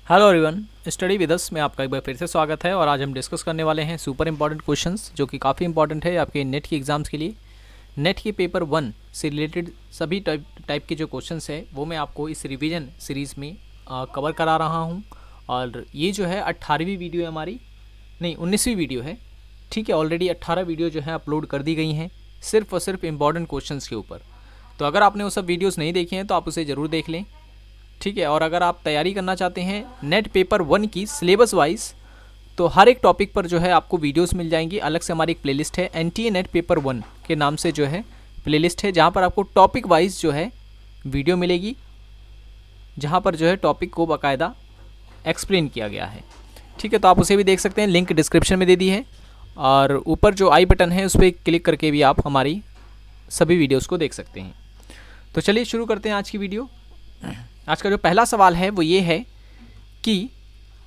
Hello everyone, study with us में आपका एक बार फिर से स्वागत है। और आज हम डिस्कस करने वाले हैं सुपर इंपॉर्टेंट क्वेश्चंस जो कि काफ़ी इंपॉर्टेंट है आपके नेट के एग्ज़ाम्स के लिए। नेट के पेपर 1 से रिलेटेड सभी टाइप के जो क्वेश्चंस है वो मैं आपको इस रिवीजन सीरीज़ में कवर करा रहा हूँ। और ये जो है 18वीं वीडियो है हमारी, नहीं 19वीं वीडियो है। ठीक है, ऑलरेडी 18 वीडियो जो है अपलोड कर दी गई हैं सिर्फ और सिर्फ इंपॉर्टेंट क्वेश्चंस के ऊपर। तो अगर आपने वो सब वीडियोज़ नहीं देखे हैं तो आप उसे ज़रूर देख लें। ठीक है, और अगर आप तैयारी करना चाहते हैं नेट पेपर 1 की सिलेबस वाइज, तो हर एक टॉपिक पर जो है आपको वीडियोस मिल जाएंगी। अलग से हमारी एक प्लेलिस्ट है एनटीए नेट पेपर 1 के नाम से जो है प्लेलिस्ट है, जहाँ पर आपको टॉपिक वाइज जो है वीडियो मिलेगी, जहाँ पर जो है टॉपिक को बाकायदा एक्सप्लेन किया गया है। ठीक है, तो आप उसे भी देख सकते हैं, लिंक डिस्क्रिप्शन में दे दी है। और ऊपर जो आई बटन है उस पर क्लिक करके भी आप हमारी सभी वीडियोज़ को देख सकते हैं। तो चलिए शुरू करते हैं आज की वीडियो। आज का जो पहला सवाल है वो ये है कि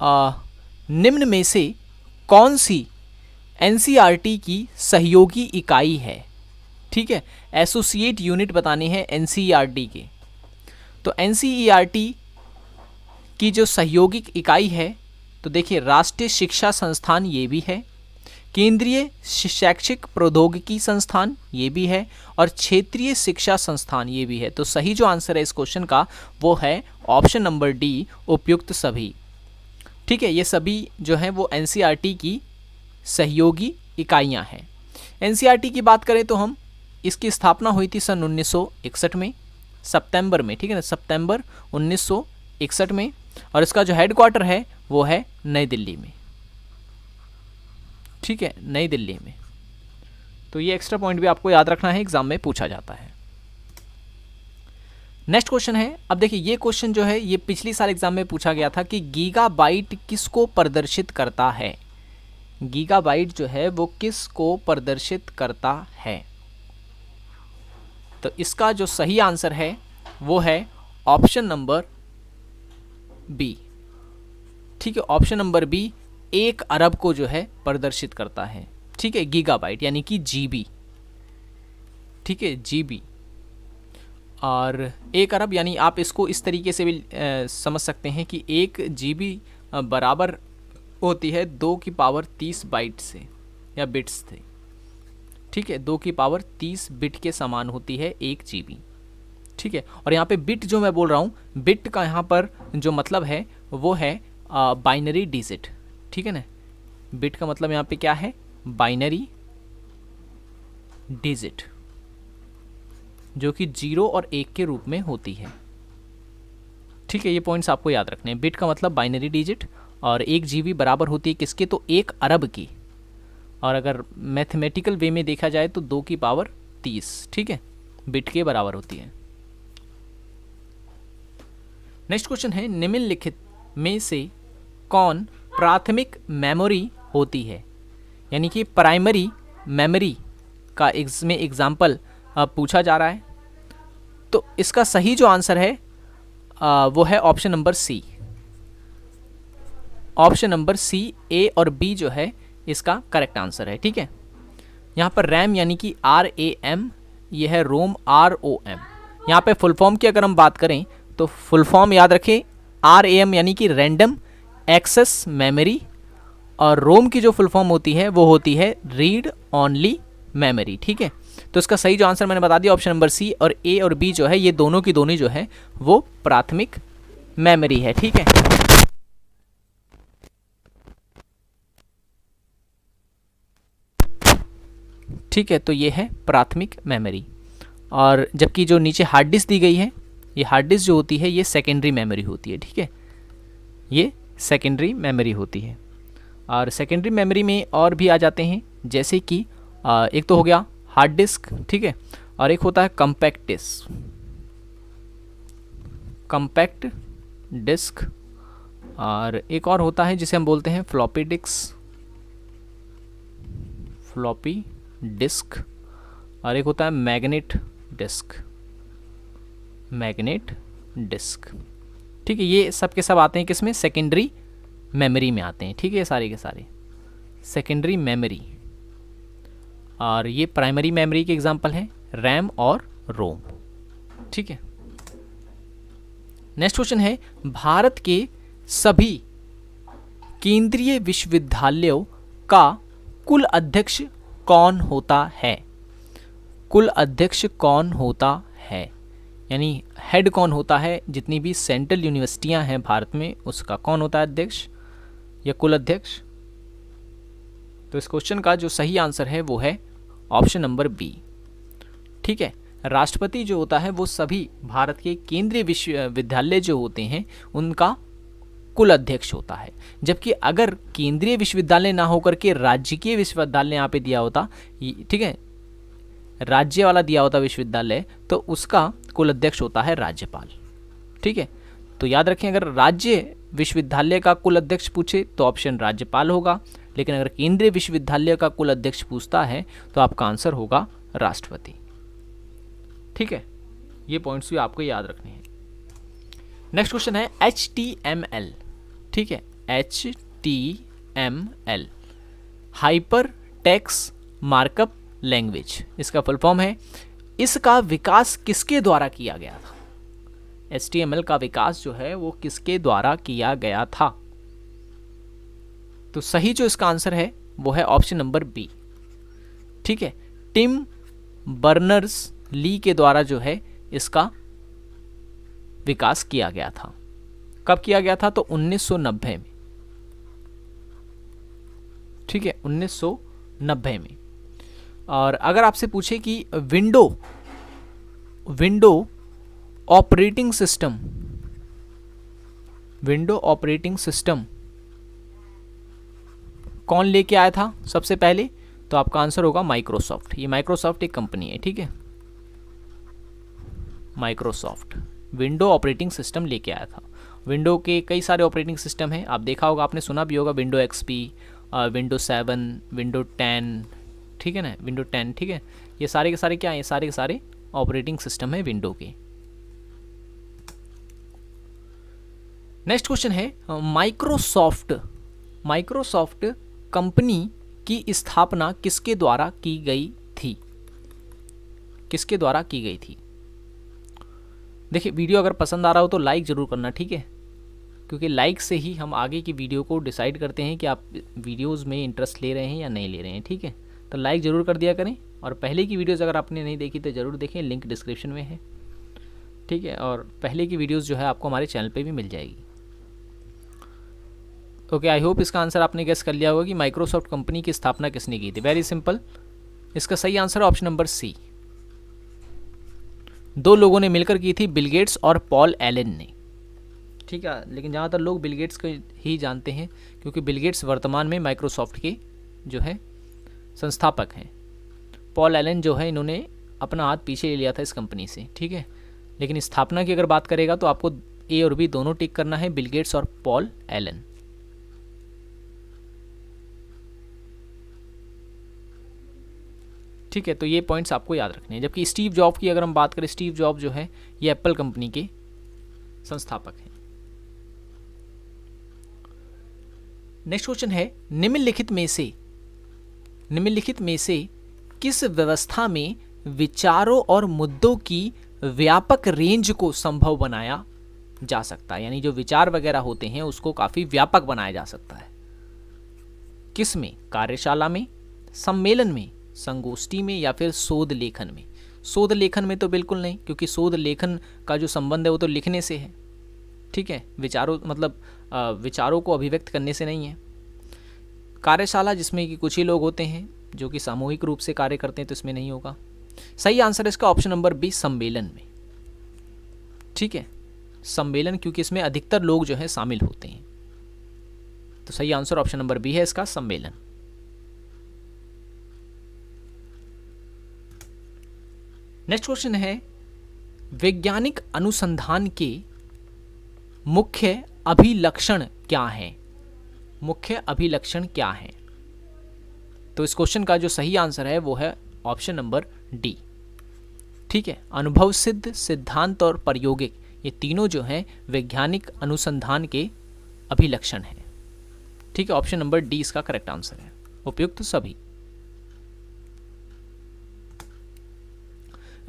निम्न में से कौन सी एनसीईआरटी की सहयोगी इकाई है। ठीक है, एसोसिएट यूनिट बताने हैं एनसीईआरटी के। तो एनसीईआरटी की जो सहयोगी इकाई है, तो देखिए राष्ट्रीय शिक्षा संस्थान ये भी है, केंद्रीय शैक्षिक प्रौद्योगिकी संस्थान ये भी है, और क्षेत्रीय शिक्षा संस्थान ये भी है। तो सही जो आंसर है इस क्वेश्चन का वो है ऑप्शन नंबर डी, उपयुक्त सभी। ठीक है, ये सभी जो हैं वो एनसीईआरटी की सहयोगी इकाइयां हैं। एनसीईआरटी की बात करें तो हम इसकी स्थापना हुई थी सन 1961 में, सितंबर में। ठीक है ना, सितंबर 1961 में। और इसका जो हेडक्वार्टर है वो है नई दिल्ली में। ठीक है, नई दिल्ली में। तो ये एक्स्ट्रा पॉइंट भी आपको याद रखना है, एग्जाम में पूछा जाता है। नेक्स्ट क्वेश्चन है, अब देखिए ये क्वेश्चन जो है ये पिछली साल एग्जाम में पूछा गया था कि गीगाबाइट किसको प्रदर्शित करता है। गीगाबाइट जो है वो किसको प्रदर्शित करता है। तो इसका जो सही आंसर है वो है ऑप्शन नंबर बी। ठीक है, ऑप्शन नंबर बी 1 अरब को जो है प्रदर्शित करता है। ठीक है, गीगाबाइट यानी कि जीबी। ठीक है, जीबी। और 1 अरब यानी आप इसको इस तरीके से भी समझ सकते हैं कि 1 जीबी बराबर होती है 2 की पावर 30 बाइट से या बिट्स से। ठीक है, 2 की पावर 30 बिट के समान होती है 1 जीबी। ठीक है, और यहाँ पे बिट जो मैं बोल रहा हूँ, बिट का यहाँ पर जो मतलब है वो है बाइनरी डिजिट। ठीक है ना, बिट का मतलब यहाँ पे क्या है, बाइनरी डिजिट, जो कि 0 और 1 के रूप में होती है। ठीक है, ये पॉइंट्स आपको याद रखने हैं। बिट का मतलब बाइनरी डिजिट, और 1 जीबी बराबर होती है किसके, तो 1 अरब की। और अगर मैथमेटिकल वे में देखा जाए तो 2 की पावर 30, ठीक है, बिट के बराबर होती है। नेक्स्ट क्वेश्चन है, निम्नलिखित में से कौन प्राथमिक मेमोरी होती है। यानी कि प्राइमरी मेमोरी का इसमें एग्जाम्पल पूछा जा रहा है। तो इसका सही जो आंसर है वो है option number C. Option number C, A और बी जो है इसका करेक्ट आंसर है। ठीक है, यहाँ पर रैम यानी कि RAM, ये है रोम ROM। यहाँ पे फुल फॉर्म की अगर हम बात करें तो फुल फॉर्म याद रखें, RAM यानी कि रैंडम एक्सेस मेमोरी, और रोम की जो फुल फॉर्म होती है वो होती है रीड ओनली मेमोरी। ठीक है, तो इसका सही जो आंसर मैंने बता दिया ऑप्शन नंबर सी, और ए और बी जो है ये दोनों की दोनों जो है वो प्राथमिक मेमोरी है। ठीक है, ठीक है, तो ये है प्राथमिक मेमोरी। और जबकि जो नीचे हार्ड डिस्क दी गई है, ये हार्ड डिस्क जो होती है ये सेकेंडरी मेमोरी होती है। ठीक है, ये सेकेंडरी मेमोरी होती है। और सेकेंडरी मेमोरी में और भी आ जाते हैं, जैसे कि एक तो हो गया हार्ड डिस्क, ठीक है, और एक होता है कम्पैक्ट डिस्क। कम्पैक्ट डिस्क, और एक और होता है जिसे हम बोलते हैं फ्लॉपी डिस्क। फ्लॉपी डिस्क, और एक होता है मैग्नेट डिस्क। Magnet disc. ठीक है, ये सब के सब आते हैं किसमें, सेकेंडरी मेमोरी में आते हैं। ठीक है, सारे के सारे सेकेंडरी मेमोरी। और ये प्राइमरी मेमोरी के एग्जांपल हैं रैम और रोम। ठीक है, नेक्स्ट क्वेश्चन है, भारत के सभी केंद्रीय विश्वविद्यालयों का कुल अध्यक्ष कौन होता है? कुल अध्यक्ष कौन होता है, यानी हेड कौन होता है? जितनी भी सेंट्रल यूनिवर्सिटियां हैं भारत में, उसका कौन होता है अध्यक्ष या कुल अध्यक्ष? तो इस क्वेश्चन का जो सही आंसर है वो है ऑप्शन नंबर बी। ठीक है, राष्ट्रपति जो होता है वो सभी भारत के केंद्रीय विश्वविद्यालय जो होते हैं उनका कुल अध्यक्ष होता है। जबकि अगर केंद्रीय विश्वविद्यालय ना होकर के राज्यकीय विश्वविद्यालय यहाँ पे दिया होता, ठीक है, राज्य वाला दिया होता विश्वविद्यालय, तो उसका कुल अध्यक्ष होता है राज्यपाल। ठीक है, तो याद रखें, अगर राज्य विश्वविद्यालय का कुल अध्यक्ष पूछे तो ऑप्शन राज्यपाल होगा, लेकिन अगर केंद्रीय विश्वविद्यालय का कुल अध्यक्ष पूछता है तो आपका आंसर होगा राष्ट्रपति। ठीक है, ये पॉइंट्स भी आपको याद रखने हैं। नेक्स्ट क्वेश्चन है HTML। ठीक है, HTML hyper text markup language, इसका फुल फॉर्म है। इसका विकास किसके द्वारा किया गया था? HTML का विकास जो है वो किसके द्वारा किया गया था? तो सही जो इसका आंसर है वो है ऑप्शन नंबर बी। ठीक है, टिम बर्नर्स ली के द्वारा जो है इसका विकास किया गया था। कब किया गया था? तो 1990 में। ठीक है, 1990 में। और अगर आपसे पूछे कि विंडो ऑपरेटिंग सिस्टम कौन लेके आया था सबसे पहले, तो आपका आंसर होगा माइक्रोसॉफ्ट। ये माइक्रोसॉफ्ट एक कंपनी है। ठीक है, माइक्रोसॉफ्ट विंडो ऑपरेटिंग सिस्टम लेके आया था। विंडो के कई सारे ऑपरेटिंग सिस्टम हैं, आप देखा होगा, आपने सुना भी होगा, विंडो XP, विंडो 7, विंडो 10, ठीक है ना, विंडो 10। ठीक है, ये सारे के सारे क्या हैं? ये सारे के सारे ऑपरेटिंग सिस्टम है विंडो के। नेक्स्ट क्वेश्चन है माइक्रोसॉफ्ट कंपनी की स्थापना किसके द्वारा की गई थी? किसके द्वारा की गई थी? देखिए, वीडियो अगर पसंद आ रहा हो तो लाइक ज़रूर करना। ठीक है, क्योंकि लाइक से ही हम आगे की वीडियो को डिसाइड करते हैं कि आप वीडियोस में इंटरेस्ट ले रहे हैं या नहीं ले रहे हैं। ठीक है, तो लाइक ज़रूर कर दिया करें, और पहले की वीडियोस अगर आपने नहीं देखी तो ज़रूर देखें, लिंक डिस्क्रिप्शन में है। ठीक है, और पहले की वीडियोस जो है आपको हमारे चैनल पे भी मिल जाएगी। ओके, आई होप इसका आंसर आपने गेस कर लिया होगा कि माइक्रोसॉफ्ट कंपनी की स्थापना किसने की थी। वेरी सिंपल, इसका सही आंसर है ऑप्शन नंबर सी। 2 लोगों ने मिलकर की थी, बिल गेट्स और पॉल एलन ने। ठीक है, लेकिन ज़्यादातर लोग बिल गेट्स को ही जानते हैं, क्योंकि बिल गेट्स वर्तमान में माइक्रोसॉफ्ट के जो है संस्थापक हैं। पॉल एलन जो है, इन्होंने अपना हाथ पीछे ले लिया था इस कंपनी से। ठीक है, लेकिन स्थापना की अगर बात करेगा तो आपको ए और बी दोनों टिक करना है, बिल गेट्स और पॉल एलन। ठीक है, तो ये पॉइंट्स आपको याद रखने हैं। जबकि स्टीव जॉब की अगर हम बात करें, स्टीव जॉब जो है ये एप्पल कंपनी के संस्थापक हैं। नेक्स्ट क्वेश्चन है, निम्नलिखित में से किस व्यवस्था में विचारों और मुद्दों की व्यापक रेंज को संभव बनाया जा सकता है? यानी जो विचार वगैरह होते हैं उसको काफ़ी व्यापक बनाया जा सकता है। किस में? कार्यशाला में, सम्मेलन में, संगोष्ठी में, या फिर शोध लेखन में? शोध लेखन में तो बिल्कुल नहीं, क्योंकि शोध लेखन का जो संबंध है वो तो लिखने से है। ठीक है, विचारों को अभिव्यक्त करने से नहीं है। कार्यशाला जिसमें कि कुछ ही लोग होते हैं जो कि सामूहिक रूप से कार्य करते हैं, तो इसमें नहीं होगा। सही आंसर है इसका ऑप्शन नंबर बी, सम्मेलन में। ठीक है, सम्मेलन, क्योंकि इसमें अधिकतर लोग जो है शामिल होते हैं। तो सही आंसर ऑप्शन नंबर बी है इसका, सम्मेलन। नेक्स्ट क्वेश्चन है, वैज्ञानिक अनुसंधान के मुख्य अभिलक्षण क्या हैं? मुख्य अभिलक्षण क्या हैं? तो इस क्वेश्चन का जो सही आंसर है वो है ऑप्शन नंबर डी। ठीक है, अनुभव सिद्ध, सिद्धांत और प्रायोगिक, ये तीनों जो हैं वैज्ञानिक अनुसंधान के अभिलक्षण हैं। ठीक है, ऑप्शन नंबर डी इसका करेक्ट आंसर है, उपयुक्त सभी।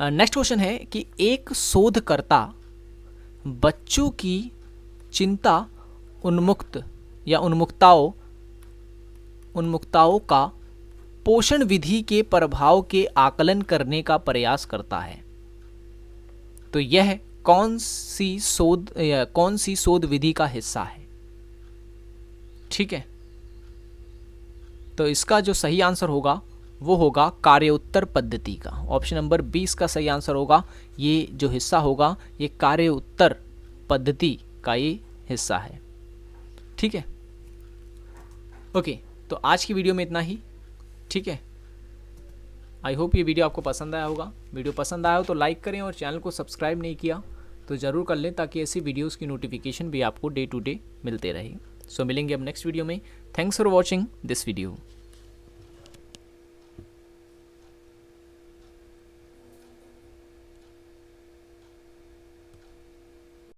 नेक्स्ट क्वेश्चन है कि एक शोधकर्ता बच्चों की चिंता उन्मुक्ताओं का पोषण विधि के प्रभाव के आकलन करने का प्रयास करता है। तो यह कौन सी शोध विधि का हिस्सा है? ठीक है, तो इसका जो सही आंसर होगा वो होगा कार्योत्तर पद्धति का। ऑप्शन नंबर 20 का सही आंसर होगा। ये जो हिस्सा होगा ये कार्योत्तर पद्धति का ये हिस्सा है। ठीक है, ओके, तो आज की वीडियो में इतना ही। ठीक है, आई होप ये वीडियो आपको पसंद आया होगा। वीडियो पसंद आया हो तो लाइक करें और चैनल को सब्सक्राइब नहीं किया तो ज़रूर कर लें, ताकि ऐसी वीडियोस की नोटिफिकेशन भी आपको डे टू डे मिलते रहे। सो मिलेंगे अब नेक्स्ट वीडियो में। Thanks for watching this video.